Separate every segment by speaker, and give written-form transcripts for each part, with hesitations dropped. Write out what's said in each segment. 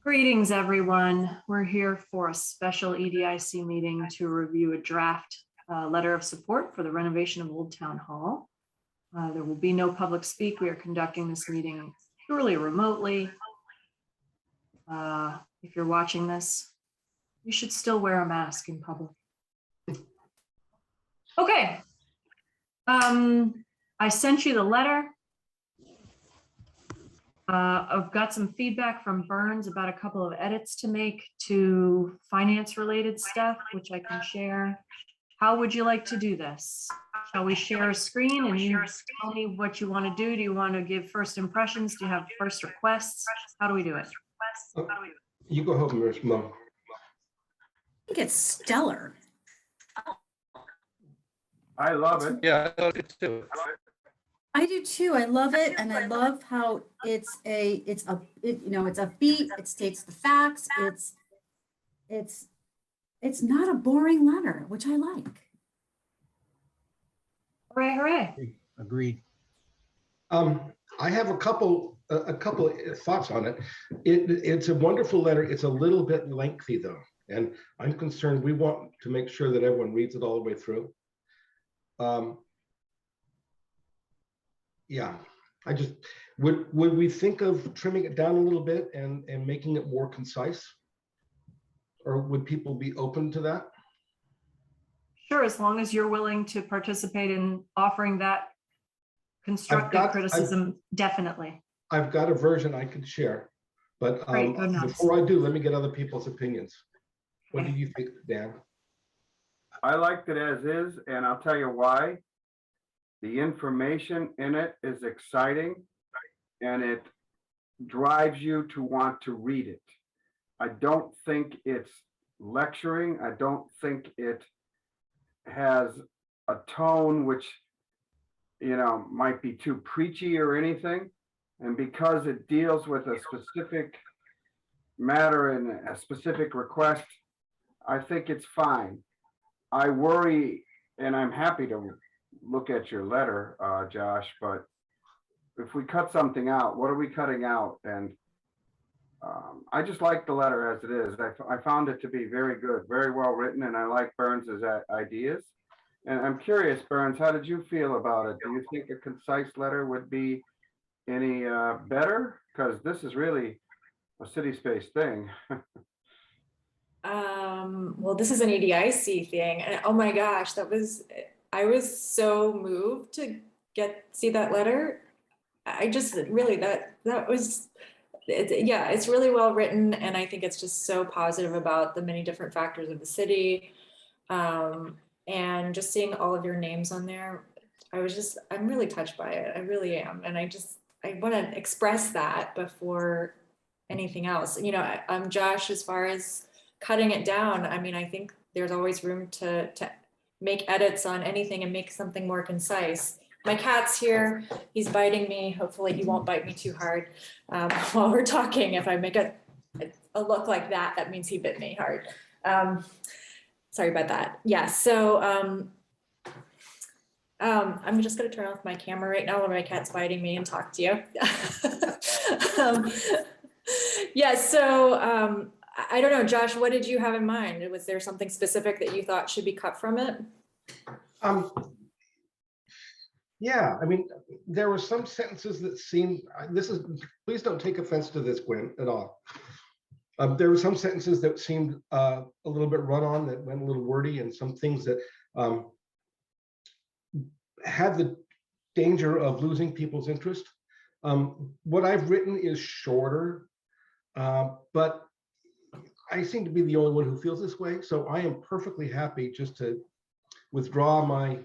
Speaker 1: Greetings, everyone. We're here for a special EDIC meeting to review a draft letter of support for the renovation of Old Town Hall. There will be no public speak. We are conducting this meeting purely remotely. If you're watching this, you should still wear a mask in public. Okay. I sent you the letter. I've got some feedback from Burns about a couple of edits to make to finance related stuff, which I can share. How would you like to do this? Shall we share a screen and you tell me what you want to do? Do you want to give first impressions? Do you have first requests? How do we do it?
Speaker 2: You go ahead, Mo.
Speaker 3: I think it's stellar.
Speaker 4: I love it.
Speaker 5: Yeah, I love it too.
Speaker 3: I do too. I love it, and I love how it's a beat. It states the facts. It's not a boring letter, which I like.
Speaker 1: Hooray, hooray.
Speaker 5: Agreed.
Speaker 2: I have a couple thoughts on it. It's a wonderful letter. It's a little bit lengthy though, and I'm concerned. We want to make sure that everyone reads it all the way through. Yeah, I just would we think of trimming it down a little bit and making it more concise, or would people be open to that?
Speaker 1: Sure, as long as you're willing to participate in offering that constructive criticism, definitely.
Speaker 2: I've got a version I could share, but before I do, let me get other people's opinions. What do you think, Dan?
Speaker 4: I liked it as is, and I'll tell you why. The information in it is exciting, and it drives you to want to read it. I don't think it's lecturing. I don't think it has a tone which, might be too preachy or anything. And because it deals with a specific matter and a specific request, I think it's fine. I worry, and I'm happy to look at your letter, Josh, but if we cut something out, what are we cutting out? And I just like the letter as it is. I found it to be very good, very well written, and I like Burns's ideas. And I'm curious, Burns, how did you feel about it? Do you think a concise letter would be any better? Because this is really a city space thing.
Speaker 6: Well, this is an EDIC thing, and oh my gosh, I was so moved to see that letter. I just really, that was, it's really well written, and I think it's just so positive about the many different factors of the city. And just seeing all of your names on there, I'm really touched by it. I really am. And I want to express that before anything else. Josh, as far as cutting it down, I mean, I think there's always room to make edits on anything and make something more concise. My cat's here, he's biting me. Hopefully he won't bite me too hard while we're talking. If I make a look like that, that means he bit me hard. Sorry about that. Yeah, so I'm just gonna turn off my camera right now when my cat's biting me and talk to you. Yeah, so I don't know, Josh, what did you have in mind? Was there something specific that you thought should be cut from it?
Speaker 2: Yeah, I mean, there were some sentences that seemed, please don't take offense to this, Gwen, at all. There were some sentences that seemed a little bit run on, that went a little wordy, and some things that had the danger of losing people's interest. What I've written is shorter, but I seem to be the only one who feels this way. So I am perfectly happy just to withdraw my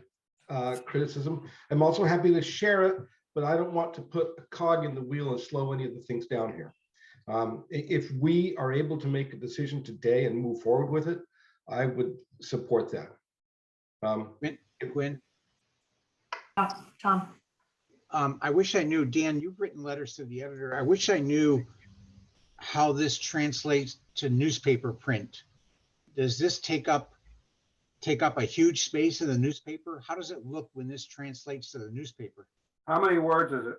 Speaker 2: criticism. I'm also happy to share it, but I don't want to put a cog in the wheel and slow any of the things down here. If we are able to make a decision today and move forward with it, I would support that.
Speaker 5: Gwen?
Speaker 1: Tom.
Speaker 5: I wish I knew, Dan, you've written letters to the editor. I wish I knew how this translates to newspaper print. Does this take up a huge space in the newspaper? How does it look when this translates to the newspaper?
Speaker 4: How many words is it?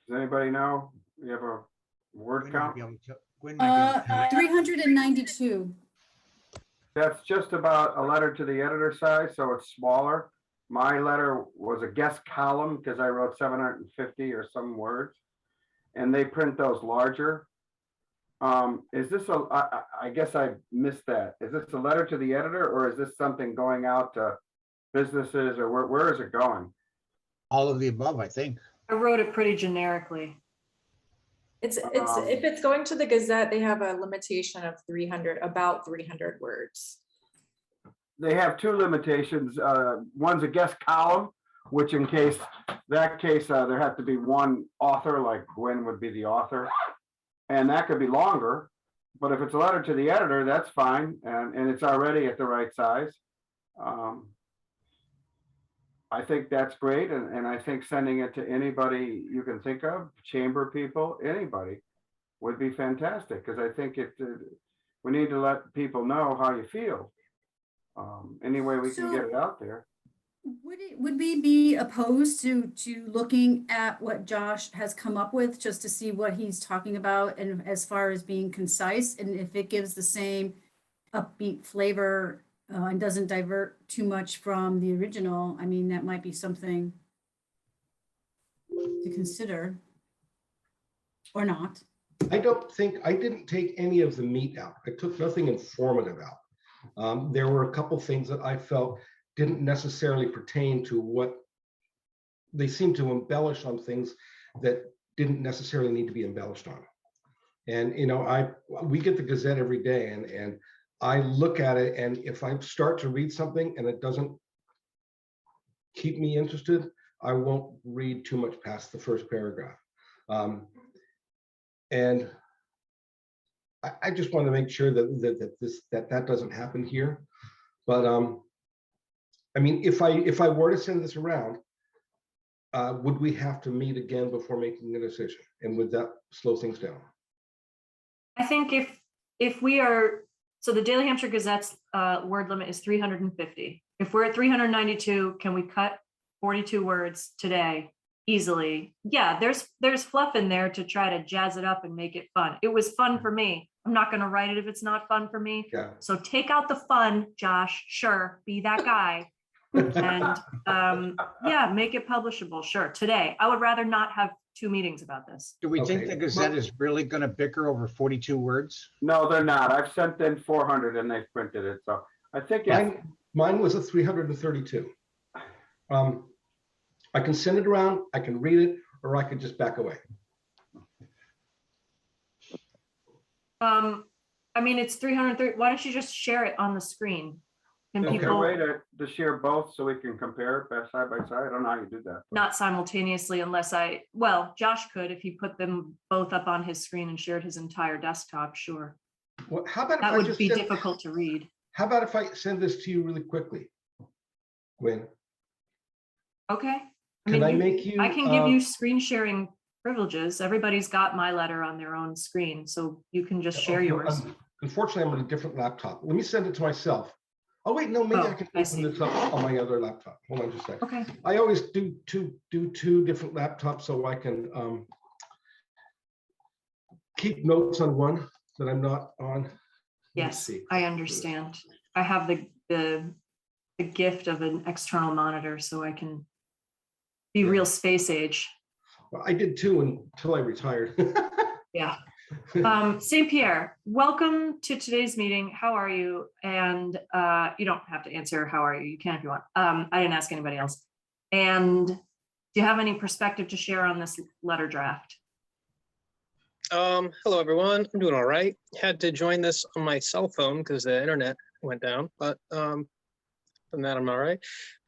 Speaker 4: Does anybody know? You have a word
Speaker 5: Gwen might
Speaker 4: count?
Speaker 5: be able to- Gwen might be able to-
Speaker 3: 392.
Speaker 4: That's just about a letter to the editor size, so it's smaller. My letter was a guest column because I wrote 750 or some words. And they print those larger. Is this I guess I missed that. Is this a letter to the editor or is this something going out to businesses or where is it going?
Speaker 5: All of the above, I think.
Speaker 1: I wrote it pretty generically.
Speaker 6: It's if it's going to the Gazette, they have a limitation of 300, about 300 words.
Speaker 4: They have two limitations. One's a guest column, which in case, there had to be one author, like Gwen would be the author. And that could be longer, but if it's a letter to the editor, that's fine, and it's already at the right size. I think that's great, and I think sending it to anybody you can think of, chamber people, anybody, would be fantastic, because I think we need to let people know how you feel. Any way we can get it out there.
Speaker 3: Would we be opposed to looking at what Josh has come up with just to see what he's talking about and as far as being concise, and if it gives the same upbeat flavor and doesn't divert too much from the original? I mean, that might be something to consider or not.
Speaker 2: I didn't take any of the meat out. I took nothing informative out. There were a couple things that I felt didn't necessarily pertain to what they seem to embellish on things that didn't necessarily need to be embellished on. And, we get the Gazette every day and I look at it, and if I start to read something and it doesn't keep me interested, I won't read too much past the first paragraph. And I just want to make sure that doesn't happen here. But I mean, if I were to send this around, would we have to meet again before making a decision? And would that slow things down?
Speaker 1: I think if we are, so the Daily Hampshire Gazette's word limit is 350. If we're at 392, can we cut 42 words today easily? Yeah, there's fluff in there to try to jazz it up and make it fun. It was fun for me. I'm not going to write it if it's not fun for me.
Speaker 2: Yeah.
Speaker 1: So take out the fun, Josh. Sure, be that guy. And yeah, make it publishable. Sure, today. I would rather not have 2 meetings about this.
Speaker 5: Do we think
Speaker 2: Okay.
Speaker 5: the Gazette is really going to bicker over 42 words?
Speaker 4: No, they're not. I've sent in 400 and they've printed it, so I think it's,
Speaker 2: Mine was a 332. I can send it around, I can read it, or I could just back away.
Speaker 1: I mean, it's 330. Why don't you just share it on the screen? Can
Speaker 4: is there a
Speaker 1: people
Speaker 4: way to share both so we can compare it side by side? I don't know how you do that.
Speaker 1: not simultaneously unless well, Josh could if he put them both up on his screen and shared his entire desktop, sure.
Speaker 2: Well, how about if
Speaker 1: That
Speaker 2: I
Speaker 1: would
Speaker 2: just
Speaker 1: be
Speaker 2: send,
Speaker 1: difficult to read.
Speaker 2: how about if I send this to you really quickly? Gwen,
Speaker 1: Okay.
Speaker 2: can I make you?
Speaker 1: I can give you screen sharing privileges. Everybody's got my letter on their own screen, so you can just share
Speaker 2: okay,
Speaker 1: yours.
Speaker 2: Unfortunately, I'm on a different laptop. Let me send it to myself. Oh, wait, no, maybe
Speaker 1: Oh,
Speaker 2: I can
Speaker 1: I
Speaker 2: open
Speaker 1: see.
Speaker 2: this up on my other laptop. Hold on just a second.
Speaker 1: Okay.
Speaker 2: I always do two different laptops so I can keep notes on one that I'm not on. Let me
Speaker 1: Yes,
Speaker 2: see.
Speaker 1: I understand. I have the gift of an external monitor, so I can be
Speaker 2: Yeah.
Speaker 1: real space age.
Speaker 2: Well, I did too until I retired.
Speaker 1: Yeah. St. Pierre, welcome to today's meeting. How are you? And you don't have to answer how are you. You can if you want. I didn't ask anybody else. And do you have any perspective to share on this letter draft?
Speaker 7: Hello, everyone. I'm doing all right. Had to join this on my cell phone because the internet went down, but other than that, I'm all right.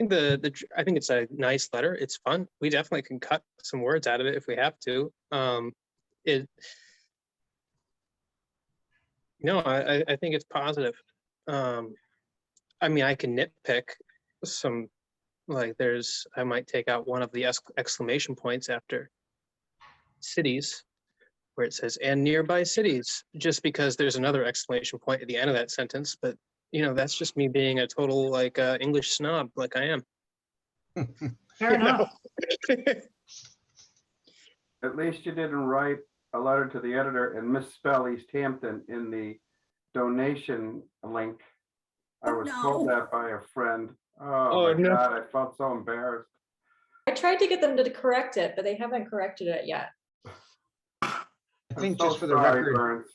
Speaker 7: I think I think it's a nice letter. It's fun. We definitely can cut some words out of it if we have to. I think it's positive. I mean, I can nitpick some, like I might take out one of the exclamation points after cities, where it says "and nearby cities," just because there's another exclamation point at the end of that sentence. But that's just me being a total English snob, like I am.
Speaker 1: Fair enough.
Speaker 4: At least you didn't write a letter to the editor and misspell Easthampton in the donation link. I
Speaker 3: Oh,
Speaker 4: was told
Speaker 3: no.
Speaker 4: that by a friend.
Speaker 7: Oh,
Speaker 4: Oh my
Speaker 7: no.
Speaker 4: God, I felt so embarrassed.
Speaker 6: I tried to get them to correct it, but they haven't corrected it yet.
Speaker 5: I
Speaker 4: I'm
Speaker 5: think
Speaker 4: so
Speaker 5: just for the
Speaker 4: sorry,
Speaker 5: record,
Speaker 4: Burns.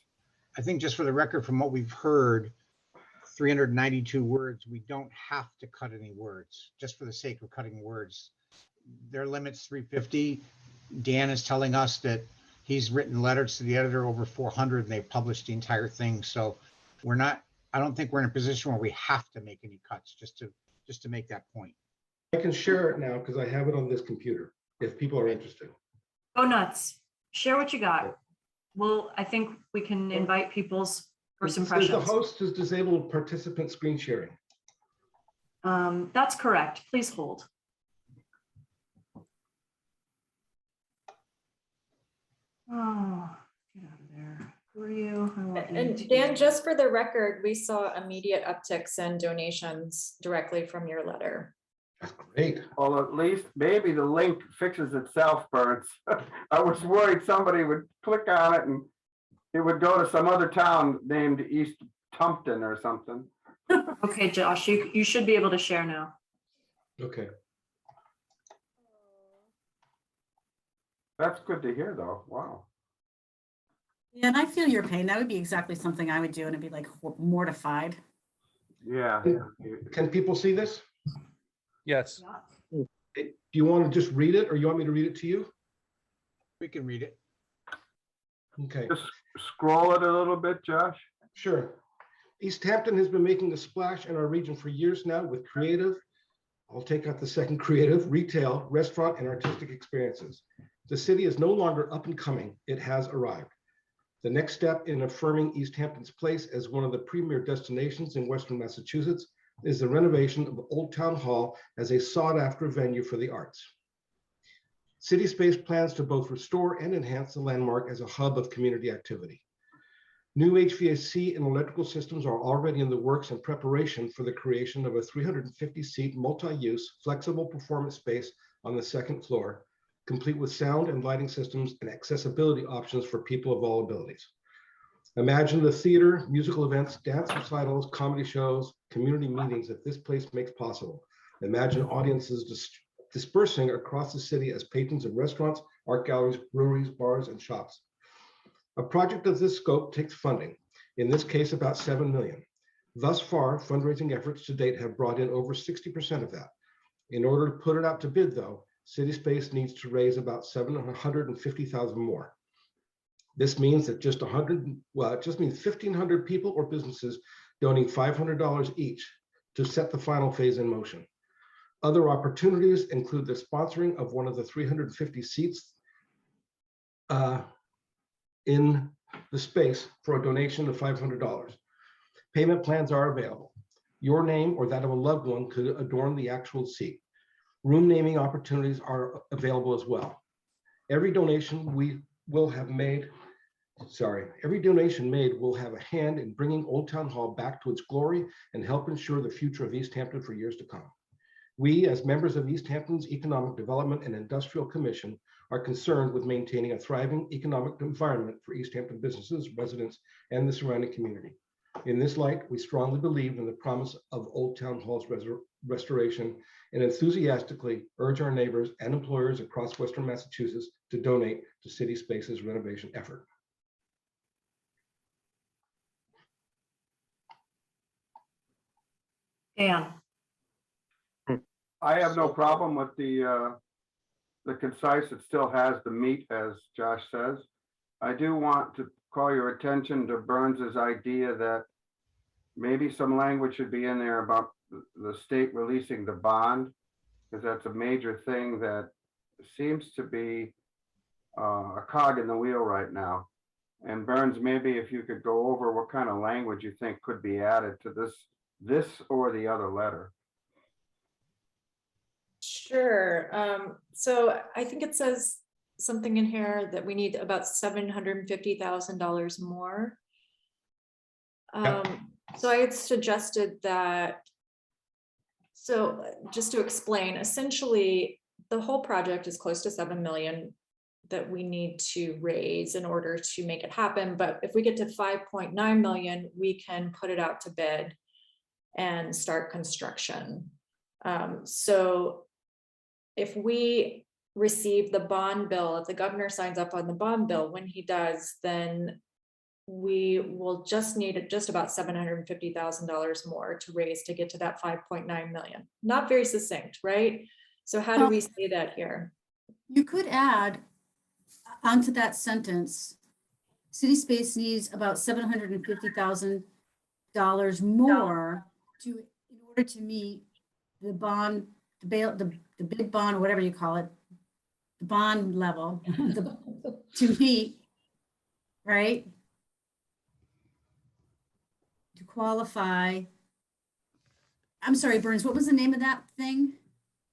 Speaker 5: I think just for the record, from what we've heard, 392 words, we don't have to cut any words, just for the sake of cutting words. Their limit's 350. Dan is telling us that he's written letters to the editor over 400 and they've published the entire thing. So we're not, I don't think we're in a position where we have to make any cuts, just to make that point.
Speaker 2: I can share it now because I have it on this computer, if people are interested.
Speaker 1: Go nuts. Share what you got. Well, I think we can invite people's first
Speaker 2: It says
Speaker 1: impressions.
Speaker 2: the host has disabled participant screen sharing.
Speaker 1: That's correct. Please hold. Oh, get out of there. Who are you? I want you
Speaker 6: And
Speaker 1: to-
Speaker 6: Dan, just for the record, we saw immediate upticks in donations directly from your letter.
Speaker 2: That's great.
Speaker 4: Well, at least maybe the link fixes itself, Burns. I was worried somebody would click on it and it would go to some other town named Easthampton or something.
Speaker 1: Okay, Josh, you should be able to share now.
Speaker 2: Okay.
Speaker 4: That's good to hear, though. Wow.
Speaker 3: Yeah, and I feel your pain. That would be exactly something I would do, and I'd be like mortified.
Speaker 4: Yeah.
Speaker 2: Can people see this?
Speaker 8: Yes.
Speaker 2: Do you want to just read it or you want me to read it to you?
Speaker 5: We can read it.
Speaker 2: Okay,
Speaker 4: Just scroll it a little bit, Josh.
Speaker 2: sure. Easthampton has been making a splash in our region for years now with creative, I'll take out the second creative, retail, restaurant, and artistic experiences. The city is no longer up and coming, it has arrived. The next step in affirming Easthampton's place as one of the premier destinations in Western Massachusetts is the renovation of Old Town Hall as a sought-after venue for the arts. City Space plans to both restore and enhance the landmark as a hub of community activity. New HVAC and electrical systems are already in the works in preparation for the creation of a 350-seat multi-use flexible performance space on the second floor, complete with sound and lighting systems and accessibility options for people of all abilities. Imagine the theater, musical events, dance recitals, comedy shows, community meetings that this place makes possible. Imagine audiences dispersing across the city as patrons of restaurants, art galleries, breweries, bars, and shops. A project of this scope takes funding, in this case about $7 million. Thus far, fundraising efforts to date have brought in over 60% of that. In order to put it out to bid though, City Space needs to raise about $750,000 more. This means that just it just means 1,500 people or businesses donating $500 each to set the final phase in motion. Other opportunities include the sponsoring of one of the 350 seats in the space for a donation of $500. Payment plans are available. Your name or that of a loved one could adorn the actual seat. Room naming opportunities are available as well. Every donation made will have a hand in bringing Old Town Hall back to its glory and help ensure the future of Easthampton for years to come. We, as members of Easthampton's Economic Development and Industrial Commission, are concerned with maintaining a thriving economic environment for Easthampton businesses, residents, and the surrounding community. In this light, we strongly believe in the promise of Old Town Hall's restoration and enthusiastically urge our neighbors and employers across Western Massachusetts to donate to City Space's renovation effort.
Speaker 1: Dan,
Speaker 4: I have no problem with the concise. It still has the meat, as Josh says. I do want to call your attention to Burns's idea that maybe some language should be in there about the state releasing the bond, because that's a major thing that seems to be a cog in the wheel right now. And Burns, maybe if you could go over what kind of language you think could be added to this or the other letter.
Speaker 6: Sure. So I think it says something in here that we need about $750,000 more. So I had suggested that, so just to explain, essentially, the whole project is close to 7 million. that we need to raise in order to make it happen. But if we get to 5.9 million, we can put it out to bid and start construction. So if we receive the bond bill, if the governor signs up on the bond bill, when he does, then we will just need just about $750,000 more to raise to get to that 5.9 million. Not very succinct, right? So how do we say that here?
Speaker 3: You could add onto that sentence, city space needs about $750,000 more in order to meet the bond, the bail, the bid bond, or whatever you call it, the bond level, to meet, right? To qualify. I'm sorry, Burns, what was the name of that thing?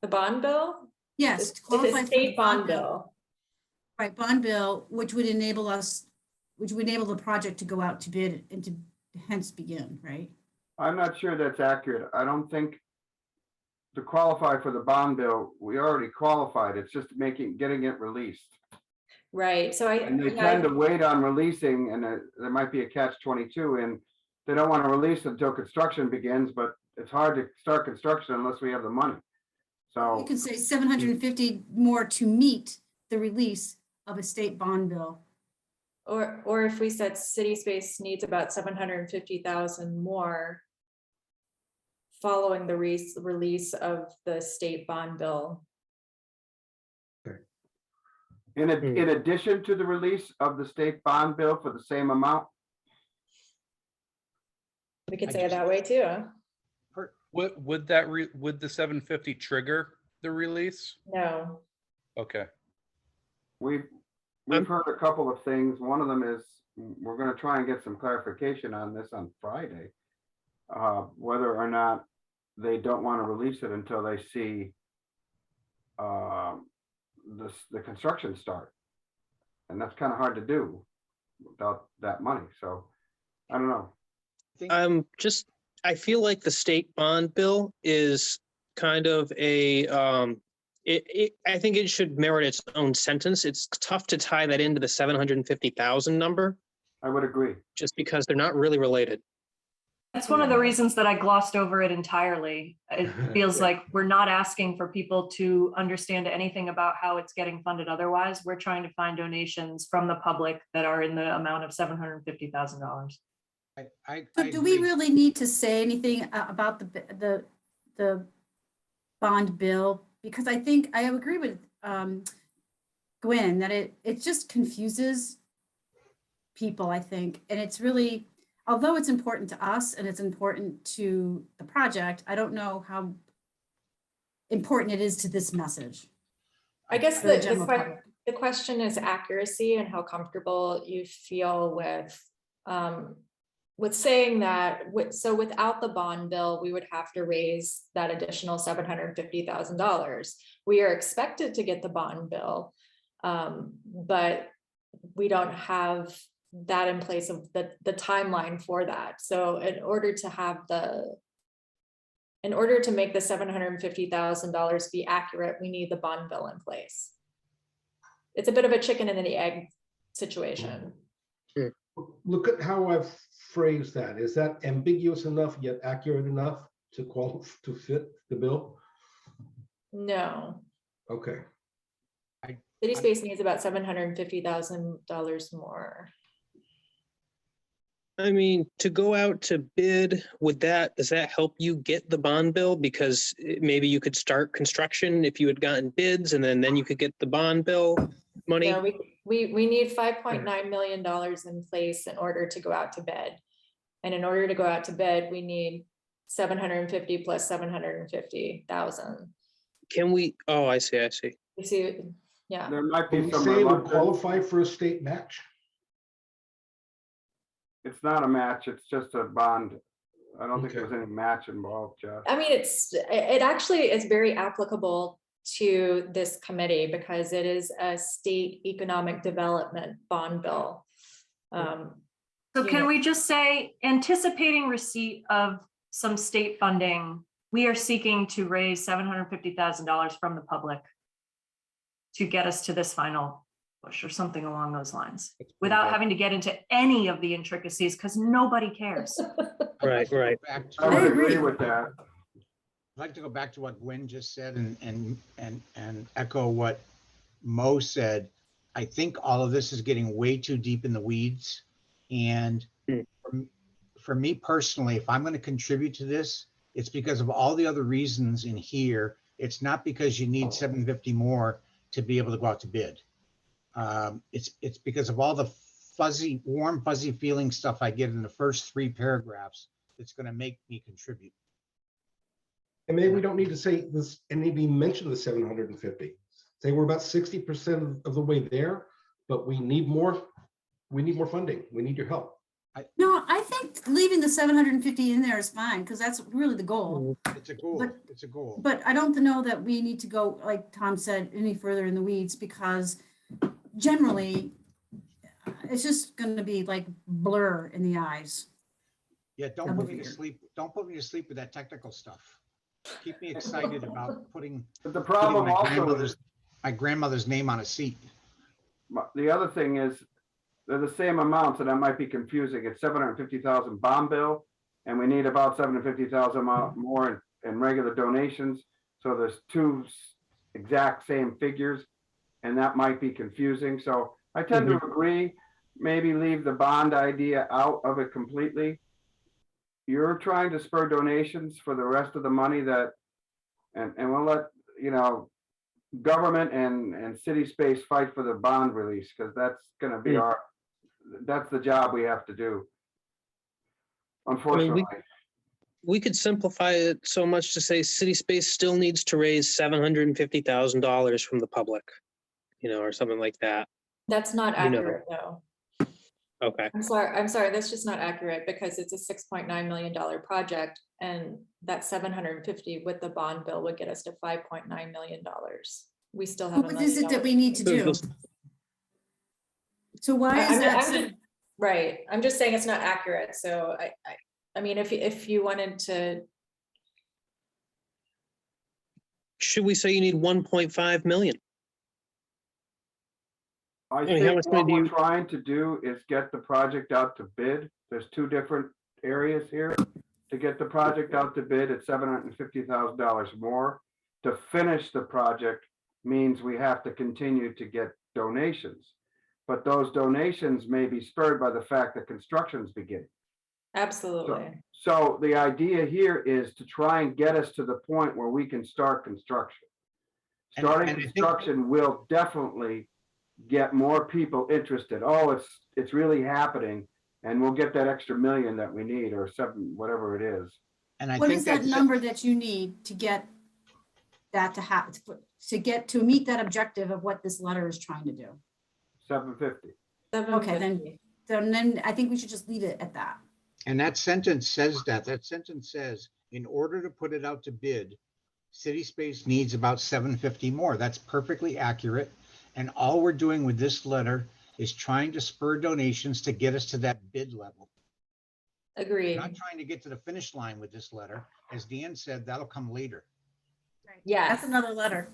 Speaker 6: The bond bill?
Speaker 3: Yes. to
Speaker 6: It's
Speaker 3: qualify
Speaker 6: a
Speaker 3: for the
Speaker 6: state bond bill.
Speaker 3: Right, bond bill, which would enable the project to go out to bid and to hence begin, right?
Speaker 4: I'm not sure that's accurate. I don't think to qualify for the bond bill, we already qualified. It's just getting it released.
Speaker 6: Right, so
Speaker 4: And they tend to wait on releasing, and there might be a catch-22, and they don't want to release until construction begins, but it's hard to start construction unless we have the money.
Speaker 3: You
Speaker 4: So
Speaker 3: could say 750 more to meet the release of a state bond bill.
Speaker 6: or if we said city space needs about 750,000 more following the release of the state bond bill.
Speaker 4: in addition to the release of the state bond bill for the same amount,
Speaker 6: We could
Speaker 5: I
Speaker 6: say it
Speaker 5: just-
Speaker 6: that way too.
Speaker 8: Would the 750 trigger the release?
Speaker 6: No,
Speaker 8: Okay.
Speaker 4: we've heard a couple of things. One of them is we're going to try and get some clarification on this on Friday, whether or not they don't want to release it until they see the construction start. And that's kind of hard to do without that money. So I don't know.
Speaker 7: I feel like the state bond bill is kind of a, I think it should merit its own sentence. It's tough to tie that into the 750,000 number,
Speaker 4: I would agree.
Speaker 7: just because they're not really related.
Speaker 1: That's one of the reasons that I glossed over it entirely. It feels like we're not asking for people to understand anything about how it's getting funded otherwise. We're trying to find donations from the public that are in the amount of $750,000.
Speaker 3: So do we really need to say anything about the bond bill? Because I think I agree with Gwen that it just confuses people, I think. And it's really, although it's important to us and it's important to the project, I don't know how important it is to this message.
Speaker 6: I guess
Speaker 3: for the general public.
Speaker 6: the question is accuracy and how comfortable you feel with saying that. So without the bond bill, we would have to raise that additional $750,000. We are expected to get the bond bill, but we don't have that in place of the timeline for that. So in order to make the $750,000 be accurate, we need the bond bill in place. It's a bit of a chicken and the egg situation.
Speaker 2: Look at how I've phrased that. Is that ambiguous enough yet accurate enough to fit the bill?
Speaker 6: No,
Speaker 2: Okay.
Speaker 6: city space needs about $750,000 more.
Speaker 7: I mean, to go out to bid, does that help you get the bond bill? Because maybe you could start construction if you had gotten bids, and then you could get the bond bill money.
Speaker 6: No, we need $5.9 million in place in order to go out to bid. And in order to go out to bid, we need 750 plus 750,000.
Speaker 7: Can we, oh, I see.
Speaker 6: You see, yeah.
Speaker 4: There might
Speaker 2: Can
Speaker 4: be
Speaker 2: we
Speaker 4: some
Speaker 2: say it would
Speaker 4: reluctance.
Speaker 2: qualify for a state match?
Speaker 4: It's not a match, it's just a bond. I don't think
Speaker 2: Okay.
Speaker 4: there's any match involved, Jeff.
Speaker 6: I mean, it actually is very applicable to this committee because it is a state economic development bond bill.
Speaker 1: So can we just say, anticipating receipt of some state funding, we are seeking to raise $750,000 from the public to get us to this final push or something along those lines,
Speaker 2: That's pretty
Speaker 1: without
Speaker 2: good.
Speaker 1: having to get into any of the intricacies, because nobody cares.
Speaker 5: I'd
Speaker 7: Right,
Speaker 5: like to go
Speaker 7: right.
Speaker 5: back
Speaker 4: I
Speaker 5: to-
Speaker 4: would
Speaker 3: I
Speaker 4: agree
Speaker 3: agree.
Speaker 4: with that.
Speaker 5: I'd like to go back to what Gwen just said and echo what Mo said. I think all of this is getting way too deep in the weeds. And
Speaker 7: Hmm.
Speaker 5: for me personally, if I'm going to contribute to this, it's because of all the other reasons in here. It's not because you need 750 more to be able to go out to bid. It's because of all the fuzzy, warm, fuzzy feeling stuff I get in the first 3 paragraphs that's going to make me contribute.
Speaker 2: And maybe we don't need to say this, and maybe mention the 750. Say we're about 60% of the way there, but we need more. We need more funding. We need your help.
Speaker 3: No, I think leaving the 750 in there is fine, because that's really the goal.
Speaker 5: It's a goal.
Speaker 3: But-
Speaker 5: It's a goal.
Speaker 3: But I don't know that we need to go, like Tom said, any further in the weeds, because generally, it's just gonna be like blur in the eyes.
Speaker 5: Yeah, don't
Speaker 3: Double
Speaker 5: put me to
Speaker 3: figure.
Speaker 5: sleep. Don't put me to sleep with that technical stuff. Keep me excited about putting
Speaker 4: But the
Speaker 5: putting
Speaker 4: problem
Speaker 5: my
Speaker 4: also
Speaker 5: grandmother's
Speaker 4: is,
Speaker 5: my grandmother's name on a seat.
Speaker 4: the other thing is, they're the same amounts, and that might be confusing. It's 750,000 bond bill, and we need about 750,000 more in regular donations. So there's 2 exact same figures, and that might be confusing. So I tend to agree, maybe leave the bond idea out of it completely. You're trying to spur donations for the rest of the money that, and we'll let, government and city space fight for the bond release, because that's gonna be that's the job we have to do. Unfortunately.
Speaker 7: We could simplify it so much to say city space still needs to raise $750,000 from the public, or something like that.
Speaker 6: That's not
Speaker 7: You know.
Speaker 6: accurate, though.
Speaker 7: Okay.
Speaker 6: I'm sorry, that's just not accurate, because it's a $6.9 million project, and that 750 with the bond bill would get us to $5.9 million. We still have.
Speaker 3: What is it that we need to do? So why is that?
Speaker 6: Right, I'm just saying it's not accurate, so I mean, if you wanted to,
Speaker 7: Should we say you need 1.5 million?
Speaker 4: I
Speaker 7: mean, how
Speaker 4: think
Speaker 7: much money
Speaker 4: what
Speaker 7: do
Speaker 4: we're
Speaker 7: you-
Speaker 4: trying to do is get the project out to bid. There's 2 different areas here. To get the project out to bid at $750,000 more. To finish the project means we have to continue to get donations. But those donations may be spurred by the fact that construction's beginning.
Speaker 6: absolutely.
Speaker 4: So the idea here is to try and get us to the point where we can start construction. Starting
Speaker 5: And I think-
Speaker 4: construction will definitely get more people interested. Oh, it's really happening, and we'll get that extra million that we need, or 7, whatever it is.
Speaker 5: And I
Speaker 3: What
Speaker 5: think
Speaker 3: is that
Speaker 5: that's
Speaker 3: number that you need to get that to happen, to meet that objective of what this letter is trying to do?
Speaker 4: 750.
Speaker 3: Okay, then-
Speaker 6: 750.
Speaker 3: Then I think we should just leave it at that.
Speaker 5: And that sentence says that. That sentence says, in order to put it out to bid, city space needs about 750 more. That's perfectly accurate. And all we're doing with this letter is trying to spur donations to get us to that bid level. We're
Speaker 6: Agreed.
Speaker 5: not trying to get to the finish line with this letter. As Dan said, that'll come later.
Speaker 6: Yes.
Speaker 3: That's another letter.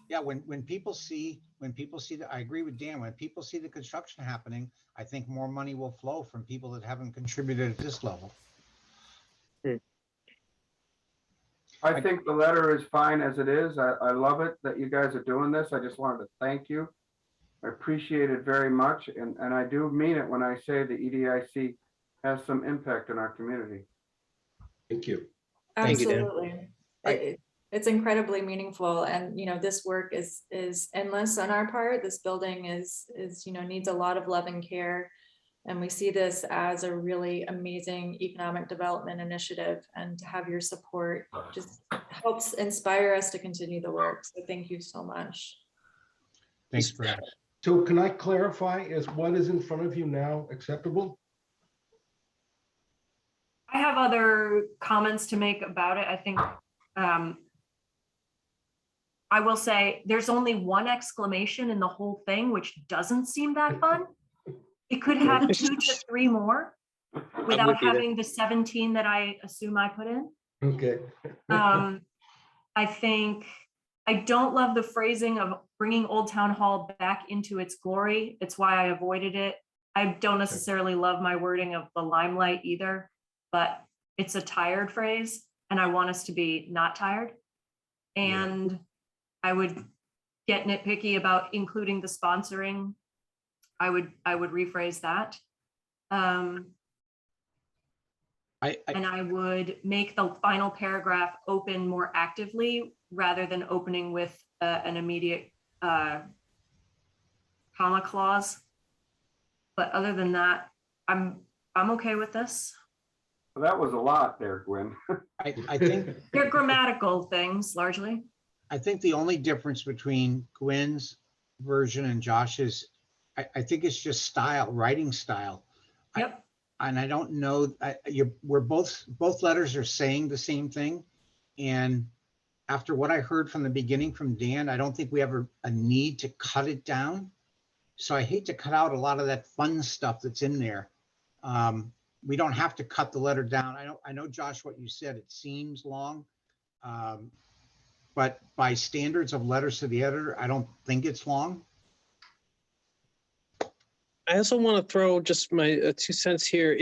Speaker 5: Yeah, when people see that, I agree with Dan, when people see the construction happening, I think more money will flow from people that haven't contributed at this level.
Speaker 4: I think the letter is fine as it is. I love it that you guys are doing this. I just wanted to thank you. I appreciate it very much, and I do mean it when I say the EDIC has some impact in our community.
Speaker 2: Thank you.
Speaker 7: Thank you, Dan.
Speaker 6: Absolutely. It's incredibly meaningful, and this work is endless on our part. This building is needs a lot of love and care, and we see this as a really amazing economic development initiative, and to have your support just helps inspire us to continue the work. So thank you so much.
Speaker 5: Thanks, Brad.
Speaker 2: So can I clarify, is what is in front of you now acceptable?
Speaker 1: I have other comments to make about it. I think I will say there's only one exclamation in the whole thing, which doesn't seem that fun. It could have 2 to 3 more without
Speaker 7: with you there.
Speaker 1: having the 17 that I assume I put in.
Speaker 2: Okay.
Speaker 1: I think I don't love the phrasing of bringing Old Town Hall back into its glory. It's why I avoided it. I don't necessarily love my wording of the limelight either, but it's a tired phrase and I want us to be not tired. And I would get nitpicky about including the sponsoring. I would rephrase that. And I would make the final paragraph open more actively rather than opening with an immediate comma clause. But other than that, I'm okay with this.
Speaker 4: Well, that was a lot there, Gwen.
Speaker 5: I think,
Speaker 1: They're grammatical things largely.
Speaker 5: I think the only difference between Gwen's version and Josh's, I think it's just style, writing style.
Speaker 1: Yep.
Speaker 5: And I don't know, we're both letters are saying the same thing. And after what I heard from the beginning from Dan, I don't think we have a need to cut it down. So I hate to cut out a lot of that fun stuff that's in there. We don't have to cut the letter down. I know, Josh, what you said, it seems long. But by standards of letters to the editor, I don't think it's long.
Speaker 7: I also want to throw just my 2 cents here.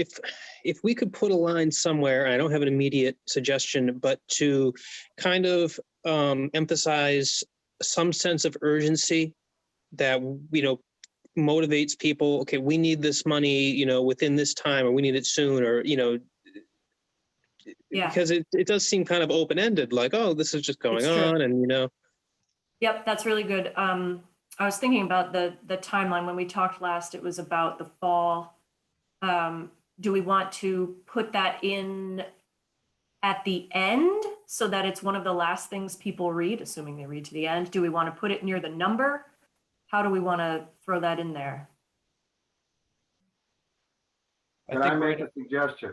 Speaker 7: If we could put a line somewhere, I don't have an immediate suggestion, but to kind of emphasize some sense of urgency that, motivates people. Okay, we need this money, within this time, or we need it soon, or,
Speaker 1: Yeah.
Speaker 7: because it does seem kind of open-ended, like, oh, this is just going
Speaker 1: It's true.
Speaker 7: on, and
Speaker 1: Yep, that's really good. I was thinking about the timeline. When we talked last, it was about the fall. Do we want to put that in at the end so that it's one of the last things people read, assuming they read to the end? Do we want to put it near the number? How do we want to throw that in there?
Speaker 8: I
Speaker 4: Can I
Speaker 8: think
Speaker 4: make a suggestion?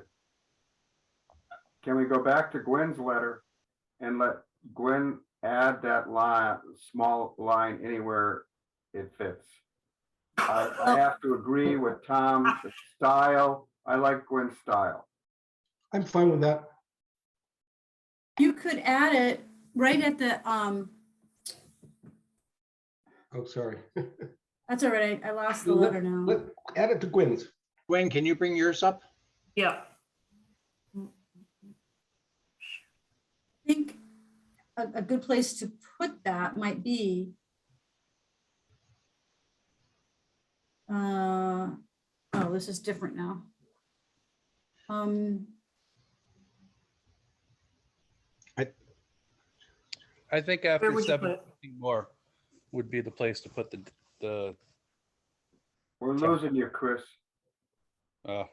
Speaker 4: Can we go back to Gwen's letter and let Gwen add that line, small line anywhere it fits? I have to agree with Tom's style. I like Gwen's style.
Speaker 2: I'm fine with that.
Speaker 3: You could add it right at the,
Speaker 2: Oh, sorry.
Speaker 3: that's all right, I lost the letter now.
Speaker 2: Add it to Gwen's.
Speaker 5: Gwen, can you bring yours up?
Speaker 1: Yep.
Speaker 3: I think a good place to put that might be, oh, this is different now.
Speaker 8: I think
Speaker 1: Where
Speaker 8: after
Speaker 1: would you put it?
Speaker 8: 750 more would be the place to put the
Speaker 4: We're losing you, Chris.
Speaker 8: uh,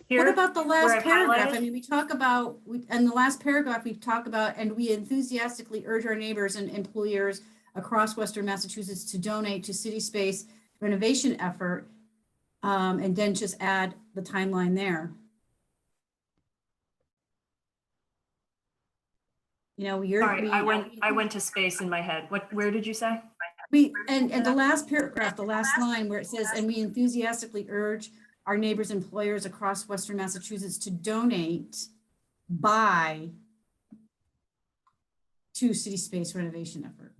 Speaker 1: Here,
Speaker 3: What about the
Speaker 1: where
Speaker 3: last
Speaker 1: I've
Speaker 3: paragraph?
Speaker 1: highlighted?
Speaker 3: I mean, we talk about, in the last paragraph, we talk about, and we enthusiastically urge our neighbors and employers across Western Massachusetts to donate to city space renovation effort. And then just add the timeline there.
Speaker 1: Sorry, I went to space in my head. Where did you say?
Speaker 3: And the last paragraph, the last line where it says, and we enthusiastically urge our neighbors, employers across Western Massachusetts to donate by to city space renovation effort.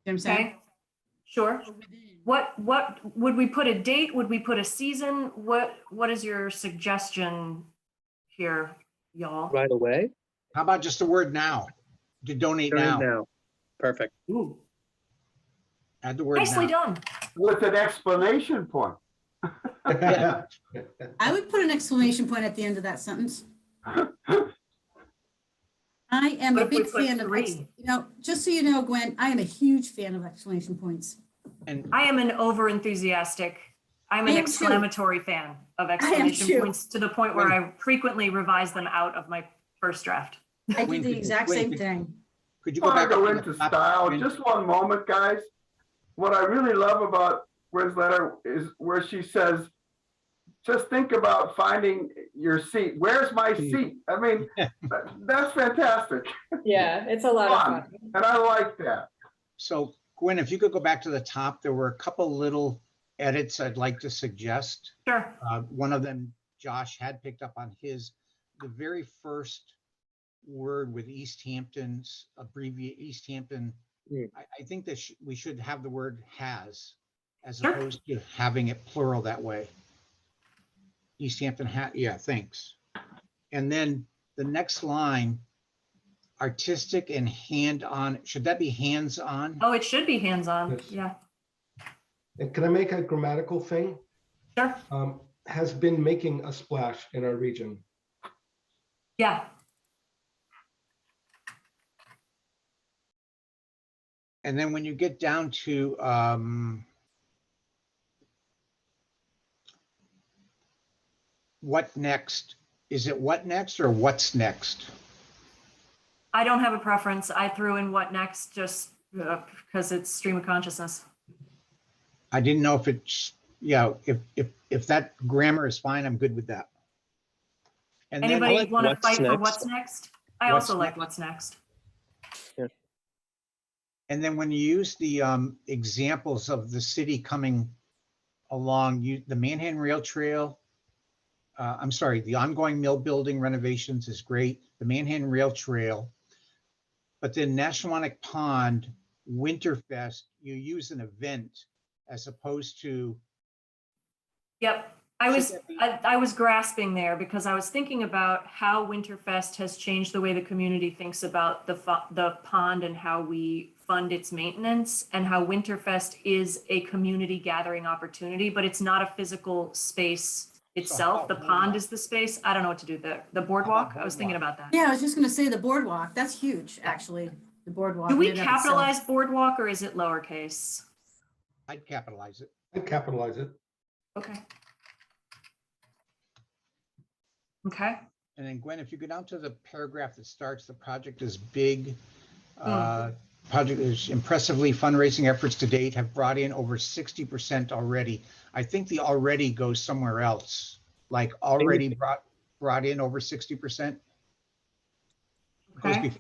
Speaker 3: You know what I'm saying?
Speaker 1: Okay, sure. What would we put a date? Would we put a season? What is your suggestion here, y'all?
Speaker 7: right away.
Speaker 5: How about just the word now? To donate now.
Speaker 7: Perfect.
Speaker 1: Ooh,
Speaker 5: Add the word
Speaker 1: nicely
Speaker 5: now.
Speaker 1: done.
Speaker 4: With an exclamation point.
Speaker 3: I would put an exclamation point at the end of that sentence. I am
Speaker 1: What
Speaker 3: a
Speaker 1: if we
Speaker 3: big
Speaker 1: put
Speaker 3: fan of,
Speaker 1: 3?
Speaker 3: just so you know, Gwen, I am a huge fan of exclamation points.
Speaker 5: And
Speaker 1: I am an over enthusiastic. I'm
Speaker 3: I
Speaker 1: an
Speaker 3: am too.
Speaker 1: exclamatory fan of
Speaker 3: am
Speaker 1: exclamation
Speaker 3: too.
Speaker 1: points to the point where I frequently revise them out of my first draft.
Speaker 3: I
Speaker 5: Gwen,
Speaker 3: did the
Speaker 5: could-
Speaker 3: exact
Speaker 5: Gwen,
Speaker 3: same
Speaker 5: could-
Speaker 3: thing.
Speaker 5: could you
Speaker 4: I
Speaker 5: go
Speaker 4: want
Speaker 5: back
Speaker 4: to go
Speaker 5: up to
Speaker 4: into
Speaker 5: the top?
Speaker 4: style.
Speaker 5: Gwen?
Speaker 4: Just one moment, guys. What I really love about Gwen's letter is where she says, just think about finding your seat. Where's my seat? I mean, that's fantastic.
Speaker 6: Yeah, it's a lot of
Speaker 4: Fun.
Speaker 6: fun.
Speaker 4: And I like that.
Speaker 5: So Gwen, if you could go back to the top, there were a couple little edits I'd like to suggest.
Speaker 1: Sure.
Speaker 5: One of them, Josh had picked up on his, the very first word with Easthampton's Easthampton.
Speaker 7: Mm.
Speaker 5: I think that we should have the word has as
Speaker 1: Sure.
Speaker 5: opposed to having it plural that way. Easthampton yeah, thanks. And then the next line, artistic and hand-on, should that be hands-on?
Speaker 1: Oh, it should be hands-on.
Speaker 2: Yes.
Speaker 1: Yeah,
Speaker 2: And can I make a grammatical thing?
Speaker 1: sure.
Speaker 2: Has been making a splash in our region.
Speaker 1: Yeah,
Speaker 5: And then when you get down to what next? Is it what next or what's next?
Speaker 1: I don't have a preference. I threw in what next just because it's stream of consciousness.
Speaker 5: I didn't know if it's, yeah, if that grammar is fine, I'm good with that. And then
Speaker 1: Anybody
Speaker 7: like
Speaker 1: want to
Speaker 7: what's
Speaker 1: fight for
Speaker 7: next.
Speaker 1: what's next? I
Speaker 5: What's
Speaker 1: also like
Speaker 5: next?
Speaker 1: what's next.
Speaker 5: And then when you use the examples of the city coming along, the Manhattan Rail Trail, I'm sorry, the ongoing mill building renovations is great, the Manhattan Rail Trail. But then Neshonoc Pond, Winterfest, you use an event as opposed to.
Speaker 1: Yep. I was grasping there because I was thinking about how Winterfest has changed the way the community thinks about the pond and how we fund its maintenance, and how Winterfest is a community gathering opportunity, but it's not a physical space itself. The pond is the space. I don't know what to do. The boardwalk. I was thinking about that.
Speaker 3: Yeah, I was just gonna say the boardwalk. That's huge, actually, the boardwalk.
Speaker 1: Do we
Speaker 3: in and of itself.
Speaker 1: capitalize boardwalk or is it lowercase?
Speaker 5: I'd capitalize it.
Speaker 2: I'd capitalize it.
Speaker 1: Okay. Okay.
Speaker 5: And then Gwen, if you go down to the paragraph that starts, the project is big. Project is impressively fundraising efforts to date have brought in over 60% already. I think the already goes somewhere else, like already brought in over 60%. Goes
Speaker 1: Okay.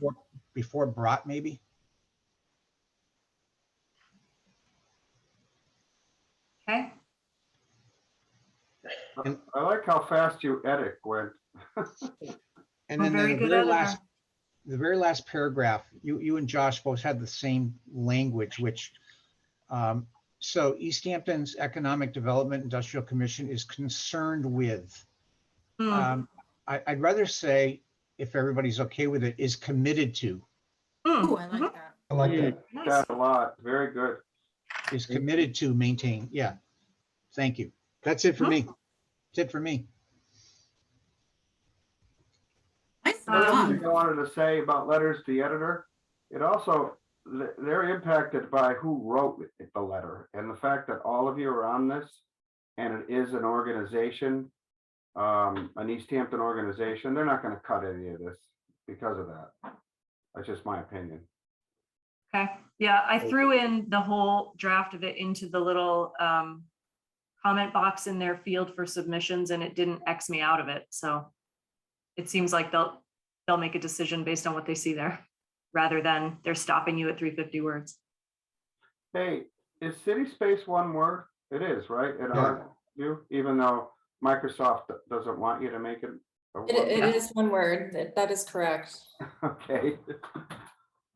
Speaker 5: before brought maybe.
Speaker 1: Okay.
Speaker 4: I like how fast you edit, Gwen.
Speaker 5: And
Speaker 1: I'm
Speaker 5: then
Speaker 1: very
Speaker 5: the
Speaker 1: good
Speaker 5: very
Speaker 1: editor.
Speaker 5: last, the very last paragraph, you and Josh both had the same language, which, so Easthampton's Economic Development Industrial Commission is concerned with. I'd rather say, if everybody's okay with it, is committed to.
Speaker 3: Ooh, I like that.
Speaker 2: I like that.
Speaker 1: Nice.
Speaker 4: That a lot. Very good.
Speaker 5: Is committed to maintain. Yeah. Thank you. That's it for me. That's it for me.
Speaker 3: Nice.
Speaker 4: What else
Speaker 1: Um,
Speaker 4: did you wanted to say about letters to the editor? It also, they're impacted by who wrote the letter, and the fact that all of you are on this, and it is an organization, an Easthampton organization, they're not going to cut any of this because of that. That's just my opinion.
Speaker 1: Okay, yeah, I threw in the whole draft of it into the little comment box in their field for submissions, and it didn't X me out of it. So it seems like they'll make a decision based on what they see there, rather than they're stopping you at 350 words.
Speaker 4: Hey, is city space one word? It is, right? In our view, even though Microsoft doesn't want you to make it a word.
Speaker 6: It is one word. That is correct.
Speaker 4: Okay.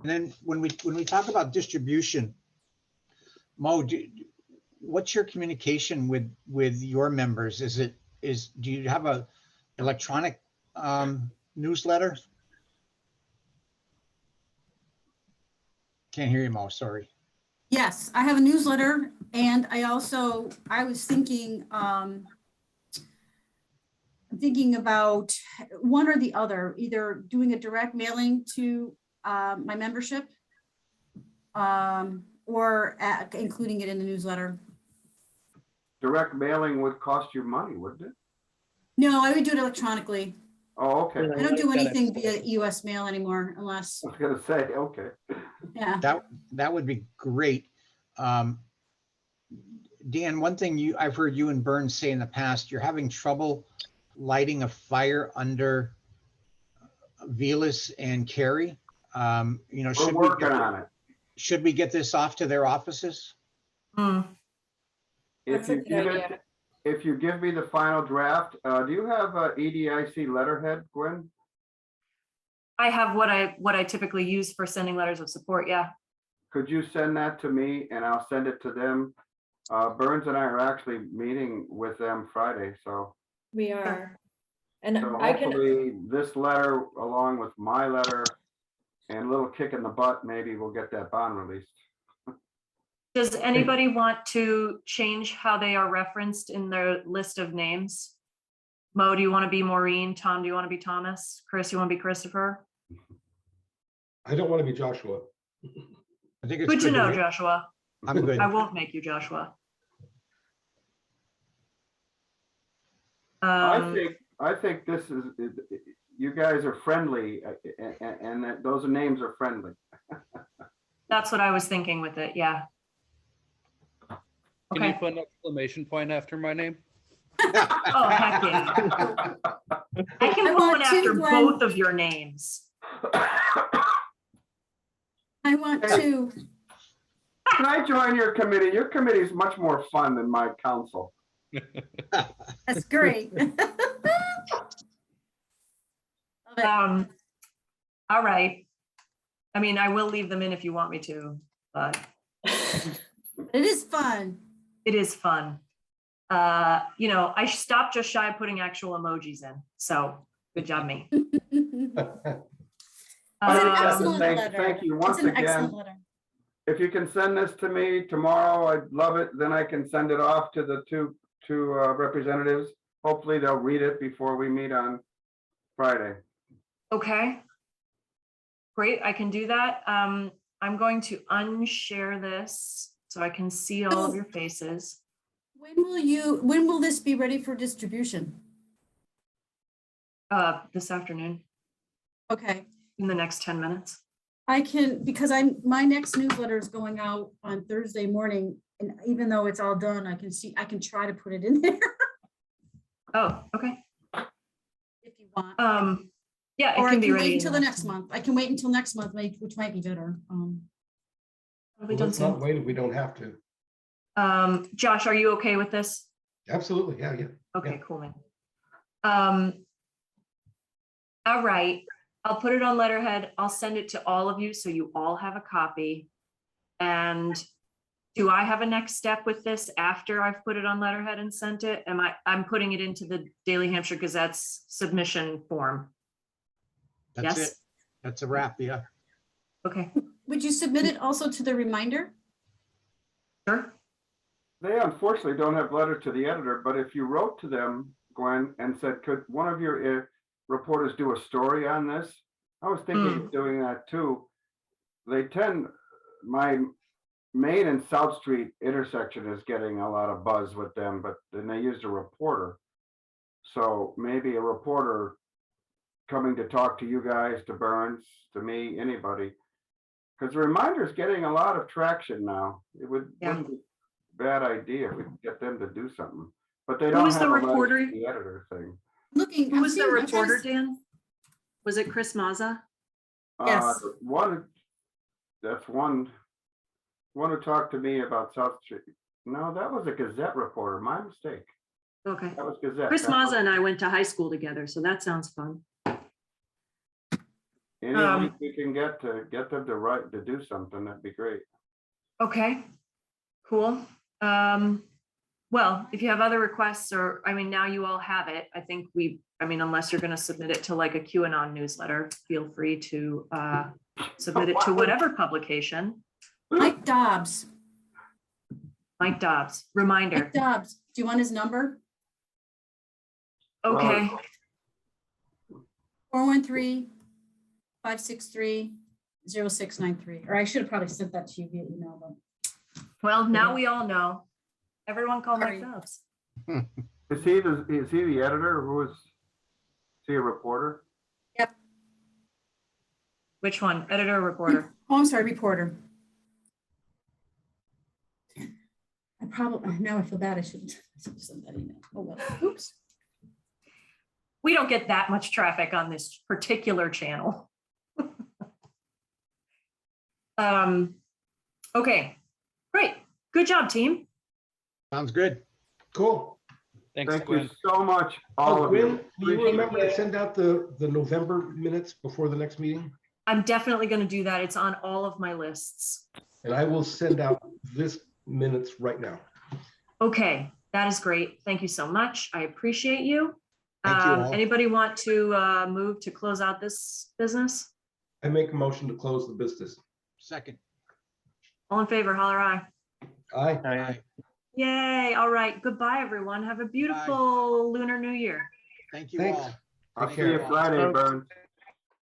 Speaker 5: And then when we talk about distribution, Mo, what's your communication with your members? Do you have a electronic newsletter? Can't hear you, Mo, sorry.
Speaker 3: Yes, I have a newsletter, and I was thinking, I'm thinking about one or the other, either doing a direct mailing to my membership or including it in the newsletter.
Speaker 4: Direct mailing would cost you money, wouldn't it?
Speaker 3: No, I would do it electronically.
Speaker 4: Oh, okay.
Speaker 3: I don't do anything via US mail anymore unless,
Speaker 4: I was gonna say, okay.
Speaker 3: yeah.
Speaker 5: That would be great. Dan, one thing I've heard you and Burns say in the past, you're having trouble lighting a fire under Velas and Carey.
Speaker 4: We're working on it.
Speaker 5: Should we get this off to their offices?
Speaker 4: If
Speaker 6: That's a
Speaker 4: you
Speaker 6: good
Speaker 4: give
Speaker 6: idea.
Speaker 4: it, if you give me the final draft, do you have a EDIC letterhead, Gwen?
Speaker 1: I have what I typically use for sending letters of support. Yeah.
Speaker 4: Could you send that to me and I'll send it to them? Burns and I are actually meeting with them Friday, so.
Speaker 6: We are. And
Speaker 4: So
Speaker 6: I can,
Speaker 4: hopefully this letter, along with my letter and a little kick in the butt, maybe we'll get that bond released.
Speaker 1: Does anybody want to change how they are referenced in their list of names? Mo, do you want to be Maureen? Tom, do you want to be Thomas? Chris, you want to be Christopher?
Speaker 2: I don't want to be Joshua.
Speaker 5: I think it's
Speaker 1: Good to know,
Speaker 5: be-
Speaker 1: Joshua.
Speaker 5: I'm good.
Speaker 1: I won't make you Joshua.
Speaker 4: I think this is, you guys are friendly and that those names are friendly.
Speaker 1: That's what I was thinking with it. Yeah.
Speaker 8: Can you
Speaker 1: Okay.
Speaker 8: put an exclamation point after my name?
Speaker 1: Oh, heck yeah. I can
Speaker 3: I
Speaker 1: put one
Speaker 3: want to,
Speaker 1: after
Speaker 3: Glenn.
Speaker 1: both of your names.
Speaker 3: I want to,
Speaker 4: Can I join your committee? Your committee is much more fun than my council.
Speaker 3: that's great. Love it.
Speaker 1: All right. I mean, I will leave them in if you want me to, but
Speaker 3: It is fun.
Speaker 1: it is fun. You know, I stopped just shy of putting actual emojis in, so good job, me.
Speaker 3: It's an
Speaker 4: Uh,
Speaker 3: excellent
Speaker 4: thank-
Speaker 3: letter.
Speaker 4: thank you
Speaker 3: It's
Speaker 4: once
Speaker 3: an
Speaker 4: again.
Speaker 3: excellent letter.
Speaker 4: If you can send this to me tomorrow, I'd love it. Then I can send it off to the two representatives. Hopefully they'll read it before we meet on Friday.
Speaker 1: Okay. Great, I can do that. I'm going to unshare this so I can see all of your faces.
Speaker 3: When will this be ready for distribution?
Speaker 1: This afternoon,
Speaker 3: Okay,
Speaker 1: in the next 10 minutes.
Speaker 3: I can, because my next newsletter is going out on Thursday morning, and even though it's all done, I can try to put it in there
Speaker 1: Oh, okay.
Speaker 3: if you want.
Speaker 1: Yeah,
Speaker 3: Or
Speaker 1: it
Speaker 3: I
Speaker 1: can be
Speaker 3: can
Speaker 1: ready.
Speaker 3: wait
Speaker 1: in
Speaker 3: until the next month. I can wait until next month, which might be better.
Speaker 1: It'll be done
Speaker 2: Let's not
Speaker 1: soon.
Speaker 2: wait if we don't have to.
Speaker 1: Josh, are you okay with this?
Speaker 2: Absolutely, yeah, yeah.
Speaker 1: Okay,
Speaker 2: Yeah.
Speaker 1: cool, man. All right, I'll put it on letterhead. I'll send it to all of you so you all have a copy. And do I have a next step with this after I've put it on letterhead and sent it? I'm putting it into the Daily Hampshire Gazette's submission form.
Speaker 5: That's
Speaker 1: Yes?
Speaker 5: it. That's a wrap, yeah.
Speaker 1: Okay,
Speaker 3: Would you submit it also to the reminder?
Speaker 1: sure.
Speaker 4: They unfortunately don't have letters to the editor, but if you wrote to them, Gwen, and said, could one of your reporters do a story on this? I was thinking of doing that too. My Main and South Street intersection is getting a lot of buzz with them, but then they used a reporter. So maybe a reporter coming to talk to you guys, to Burns, to me, anybody. Because the reminder is getting a lot of traction now. It wouldn't be a bad idea if we could get them to do something. But they
Speaker 1: Who
Speaker 4: don't
Speaker 1: was
Speaker 4: have
Speaker 1: the
Speaker 4: a letter to
Speaker 1: reporter?
Speaker 4: the editor thing.
Speaker 3: Looking.
Speaker 1: Who
Speaker 3: I'm
Speaker 1: was the
Speaker 3: seeing- I'm trying to
Speaker 1: reporter, Dan? Was it Chris Mazza?
Speaker 3: Yes.
Speaker 4: That's one who talked to me about South Street. No, that was a Gazette reporter. My mistake.
Speaker 1: Okay.
Speaker 4: That was Gazette.
Speaker 1: Chris
Speaker 4: That was-
Speaker 1: Mazza and I went to high school together, so that sounds fun.
Speaker 4: Any link we can get them to do something, that'd be great.
Speaker 1: Okay, cool. Well, if you have other requests or, I mean, now you all have it, I think unless you're gonna submit it to like a QAnon newsletter, feel free to submit it to whatever publication.
Speaker 3: Mike Dobbs.
Speaker 1: Mike Dobbs, reminder.
Speaker 3: Mike Dobbs. Do you want his number?
Speaker 1: Okay,
Speaker 3: 413-563-0693. Or I should have probably sent that to you via email, but
Speaker 1: well, now we all know. Everyone call Mike
Speaker 3: Sorry.
Speaker 1: Dobbs.
Speaker 4: Is he the editor? Is he a reporter?
Speaker 1: Which one, editor or reporter?
Speaker 3: oh, I'm sorry, reporter. Now I feel bad. I shouldn't send that email. Oh, well, oops.
Speaker 1: We don't get that much traffic on this particular channel. Okay, great. Good job, team.
Speaker 5: Sounds good.
Speaker 2: Cool.
Speaker 8: Thanks,
Speaker 4: Thank you
Speaker 8: Gwen.
Speaker 4: so much, all of
Speaker 2: Gwen,
Speaker 4: you.
Speaker 2: will you remember to
Speaker 6: you.
Speaker 2: send out the November minutes before the next meeting?
Speaker 1: I'm definitely going to do that. It's on all of my lists.
Speaker 2: And I will send out this minutes right now.
Speaker 1: Okay, that is great. Thank you so much. I appreciate you.
Speaker 5: Thank you all.
Speaker 1: Anybody want to move to close out this business?
Speaker 2: I make a motion to close the business.
Speaker 5: Second.
Speaker 1: All in favor, holler aye.
Speaker 2: Aye.
Speaker 5: Aye.
Speaker 1: Yay. All right. Goodbye, everyone. Have a beautiful Lunar New Year.
Speaker 5: Thank you
Speaker 2: Thanks.
Speaker 5: all.
Speaker 4: I'll
Speaker 2: Take
Speaker 4: see you
Speaker 2: care.
Speaker 4: Friday,
Speaker 1: Folks.
Speaker 4: Burns.